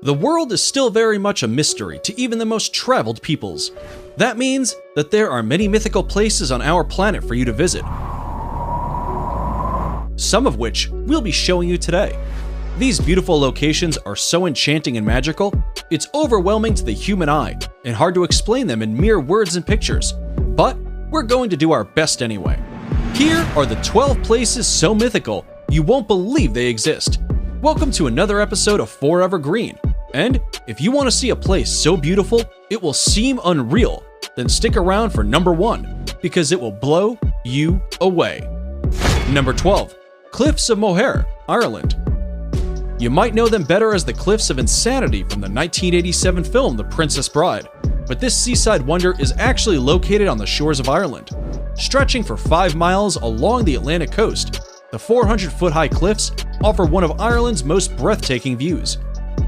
The world is still very much a mystery to even the most traveled peoples. That means that there are many mythical places on our planet for you to visit, some of which we'll be showing you today. These beautiful locations are so enchanting and magical, it's overwhelming to the human eye and hard to explain them in mere words and pictures. But we're going to do our best anyway. Here are the 12 places so mythical you won't believe they exist. Welcome to another episode of Forever Green. And if you want to see a place so beautiful it will seem unreal, then stick around for number 1, because it will blow you away. Number 12. Cliffs of Moher, Ireland. You might know them better as the Cliffs of Insanity from the 1987 film The Princess Bride, but this seaside wonder is actually located on the shores of Ireland. Stretching for 5 miles along the Atlantic coast, the 400-foot-high cliffs offer one of Ireland's most breathtaking views.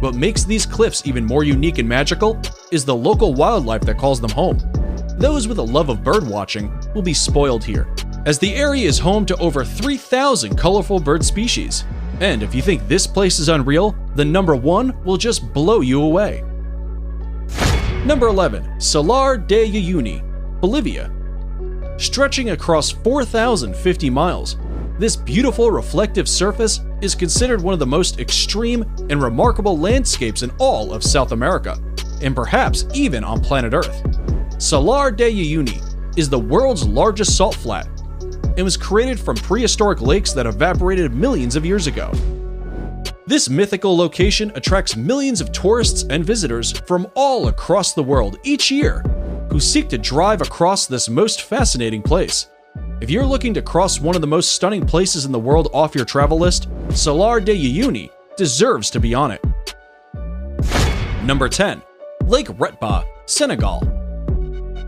What makes these cliffs even more unique and magical is the local wildlife that calls them home. Those with a love of birdwatching will be spoiled here, as the area is home to over 3,000 colorful bird species. And if you think this place is unreal, then number 1 will just blow you away. Number 11. Salar de Uyuni, Bolivia. Stretching across 4,050 miles, this beautiful reflective surface is considered one of the most extreme and remarkable landscapes in all of South America, and perhaps even on planet Earth. Salar de Uyuni is the world's largest salt flat and was created from prehistoric lakes that evaporated millions of years ago. This mythical location attracts millions of tourists and visitors from all across the world each year who seek to drive across this most fascinating place. If you're looking to cross one of the most stunning places in the world off your travel list, Salar de Uyuni deserves to be on it. Number 10. Lake Retba, Senegal.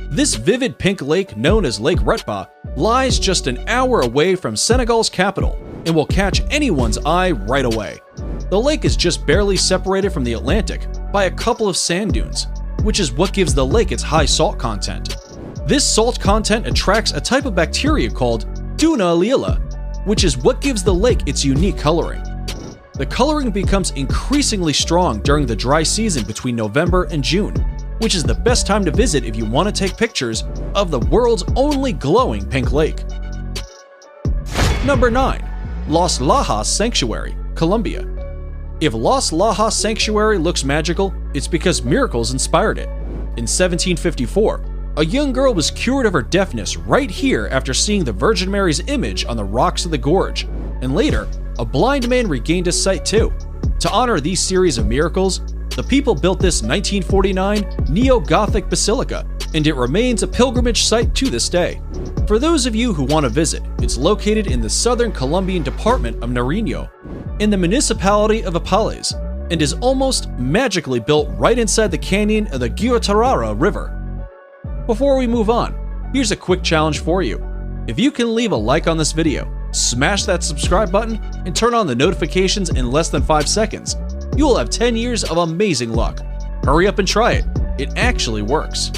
This vivid pink lake known as Lake Retba lies just an hour away from Senegal's capital and will catch anyone's eye right away. The lake is just barely separated from the Atlantic by a couple of sand dunes, which is what gives the lake its high salt content. This salt content attracts a type of bacteria called Duna Lila, which is what gives the lake its unique coloring. The coloring becomes increasingly strong during the dry season between November and June, which is the best time to visit if you want to take pictures of the world's only glowing pink lake. Number 9. Los Lajas Sanctuary, Colombia. If Los Lajas Sanctuary looks magical, it's because miracles inspired it. In 1754, a young girl was cured of her deafness right here after seeing the Virgin Mary's image on the rocks of the gorge, and later, a blind man regained his sight too. To honor these series of miracles, the people built this 1949 neo-Gothic basilica, and it remains a pilgrimage site to this day. For those of you who want to visit, it's located in the southern Colombian department of Nariño, in the municipality of Apales, and is almost magically built right inside the canyon of the Guatarrara River. Before we move on, here's a quick challenge for you. If you can leave a like on this video, smash that subscribe button, and turn on the notifications in less than 5 seconds, you will have 10 years of amazing luck. Hurry up and try it. It actually works.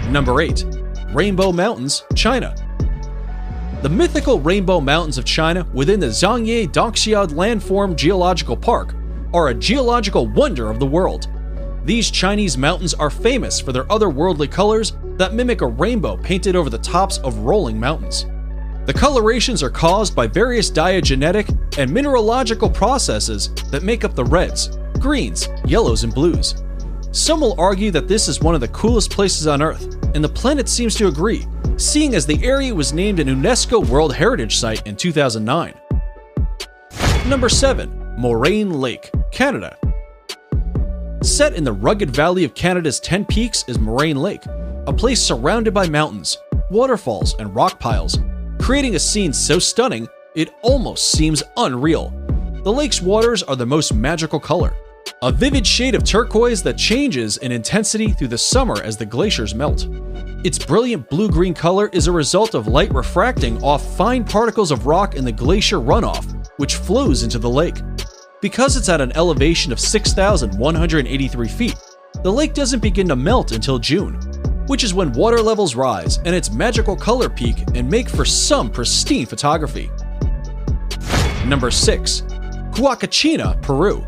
Number 8. Rainbow Mountains, China. The mythical Rainbow Mountains of China within the Zhangye Dongxiao Landform Geological Park are a geological wonder of the world. These Chinese mountains are famous for their otherworldly colors that mimic a rainbow painted over the tops of rolling mountains. The colorations are caused by various diagenetic and mineralogical processes that make up the reds, greens, yellows, and blues. Some will argue that this is one of the coolest places on Earth, and the planet seems to agree, seeing as the area was named an UNESCO World Heritage Site in 2009. Number 7. Moraine Lake, Canada. Set in the rugged valley of Canada's 10 Peaks is Moraine Lake, a place surrounded by mountains, waterfalls, and rock piles, creating a scene so stunning it almost seems unreal. The lake's waters are the most magical color, a vivid shade of turquoise that changes in intensity through the summer as the glaciers melt. Its brilliant blue-green color is a result of light refracting off fine particles of rock in the glacier runoff, which flows into the lake. Because it's at an elevation of 6,183 feet, the lake doesn't begin to melt until June, which is when water levels rise and its magical color peak and make for some pristine photography. Number 6. Huacachina, Peru.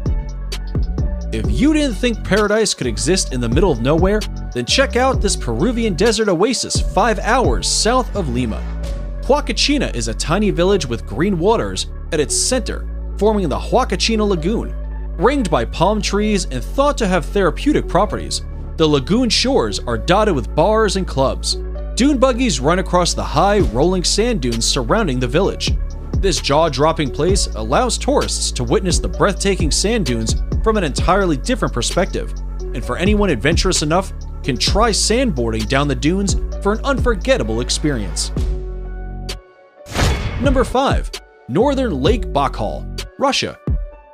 If you didn't think paradise could exist in the middle of nowhere, then check out this Peruvian desert oasis 5 hours south of Lima. Huacachina is a tiny village with green waters at its center, forming the Huacachina Lagoon. Ringed by palm trees and thought to have therapeutic properties, the lagoon shores are dotted with bars and clubs. Dune buggies run across the high, rolling sand dunes surrounding the village. This jaw-dropping place allows tourists to witness the breathtaking sand dunes from an entirely different perspective, and for anyone adventurous enough, can try sandboarding down the dunes for an unforgettable experience. Number 5. Northern Lake Baikal, Russia.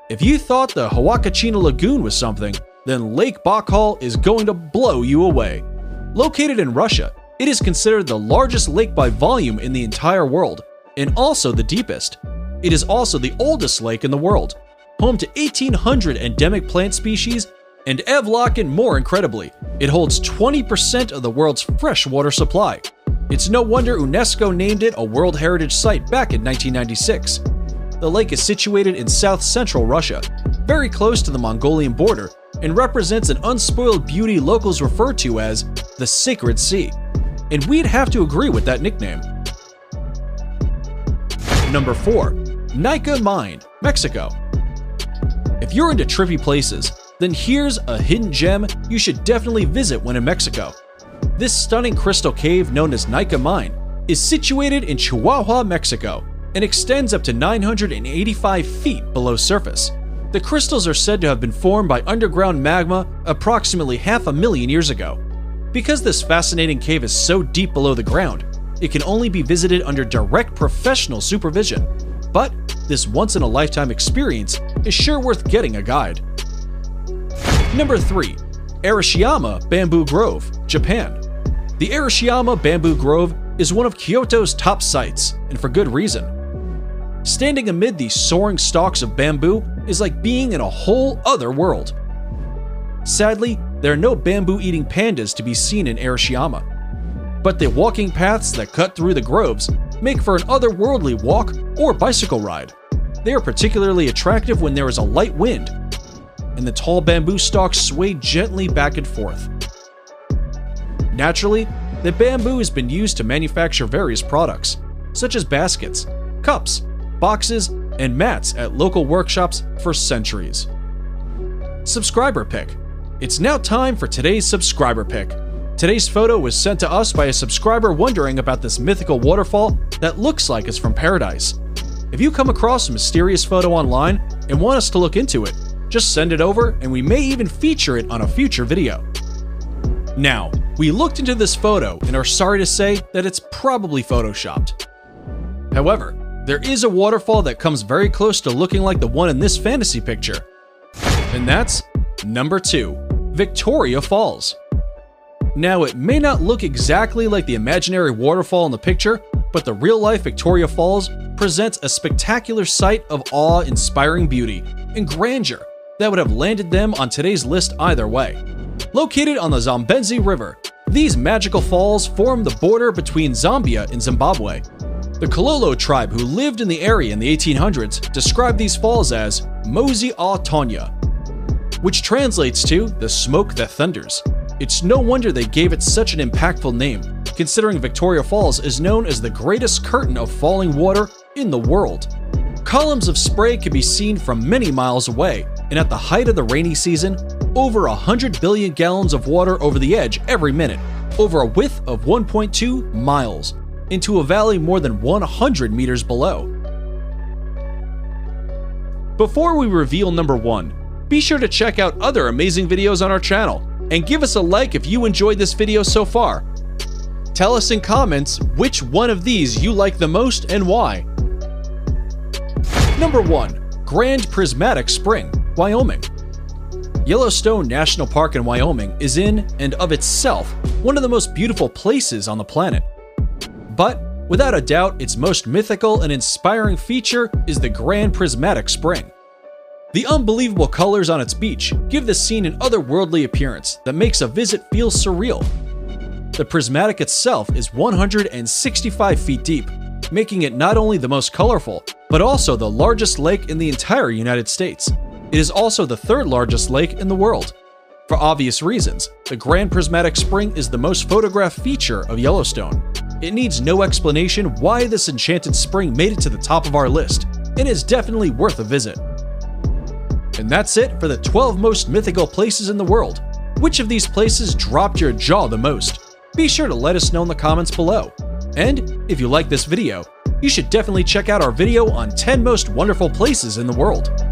If you thought the Huacachina Lagoon was something, then Lake Baikal is going to blow you away. Located in Russia, it is considered the largest lake by volume in the entire world, and also the deepest. It is also the oldest lake in the world, home to 1,800 endemic plant species, and Evlock, more incredibly, it holds 20% of the world's freshwater supply. It's no wonder UNESCO named it a World Heritage Site back in 1996. The lake is situated in south-central Russia, very close to the Mongolian border, and represents an unspoiled beauty locals refer to as the Sacred Sea. And we'd have to agree with that nickname. Number 4. Nika Mine, Mexico. If you're into trippy places, then here's a hidden gem you should definitely visit when in Mexico. This stunning crystal cave known as Nika Mine is situated in Chihuahua, Mexico, and extends up to 985 feet below surface. The crystals are said to have been formed by underground magma approximately 500,000 years ago. Because this fascinating cave is so deep below the ground, it can only be visited under direct professional supervision. But this once-in-a-lifetime experience is sure worth getting a guide. Number 3. Arashiyama Bamboo Grove, Japan. The Arashiyama Bamboo Grove is one of Kyoto's top sites, and for good reason. Standing amid these soaring stalks of bamboo is like being in a whole other world. Sadly, there are no bamboo-eating pandas to be seen in Arashiyama, but the walking paths that cut through the groves make for an otherworldly walk or bicycle ride. They are particularly attractive when there is a light wind, and the tall bamboo stalks sway gently back and forth. Naturally, the bamboo has been used to manufacture various products, such as baskets, cups, boxes, and mats at local workshops for centuries. Subscriber pick. It's now time for today's subscriber pick. Today's photo was sent to us by a subscriber wondering about this mythical waterfall that looks like it's from paradise. If you come across a mysterious photo online and want us to look into it, just send it over and we may even feature it on a future video. Now, we looked into this photo and are sorry to say that it's probably photoshopped. However, there is a waterfall that comes very close to looking like the one in this fantasy picture. And that's number 2, Victoria Falls. Now, it may not look exactly like the imaginary waterfall in the picture, but the real-life Victoria Falls presents a spectacular sight of awe-inspiring beauty and grandeur that would have landed them on today's list either way. Located on the Zambezi River, these magical falls form the border between Zambia and Zimbabwe. The Kololo tribe who lived in the area in the 1800s described these falls as Mosi a Tonya, which translates to the smoke that thunders. It's no wonder they gave it such an impactful name, considering Victoria Falls is known as the greatest curtain of falling water in the world. Columns of spray can be seen from many miles away, and at the height of the rainy season, over 100 billion gallons of water over the edge every minute, over a width of 1.2 miles, into a valley more than 100 meters below. Before we reveal number 1, be sure to check out other amazing videos on our channel, and give us a like if you enjoyed this video so far. Tell us in comments which one of these you like the most and why. Number 1. Grand Prismatic Spring, Wyoming. Yellowstone National Park in Wyoming is in and of itself one of the most beautiful places on the planet. But, without a doubt, its most mythical and inspiring feature is the Grand Prismatic Spring. The unbelievable colors on its beach give the scene an otherworldly appearance that makes a visit feel surreal. The prismatic itself is 165 feet deep, making it not only the most colorful, but also the largest lake in the entire United States. It is also the third largest lake in the world. For obvious reasons, the Grand Prismatic Spring is the most photographed feature of Yellowstone. It needs no explanation why this enchanted spring made it to the top of our list, and is definitely worth a visit. And that's it for the 12 most mythical places in the world. Which of these places dropped your jaw the most? Be sure to let us know in the comments below. And if you like this video, you should definitely check out our video on 10 most wonderful places in the world.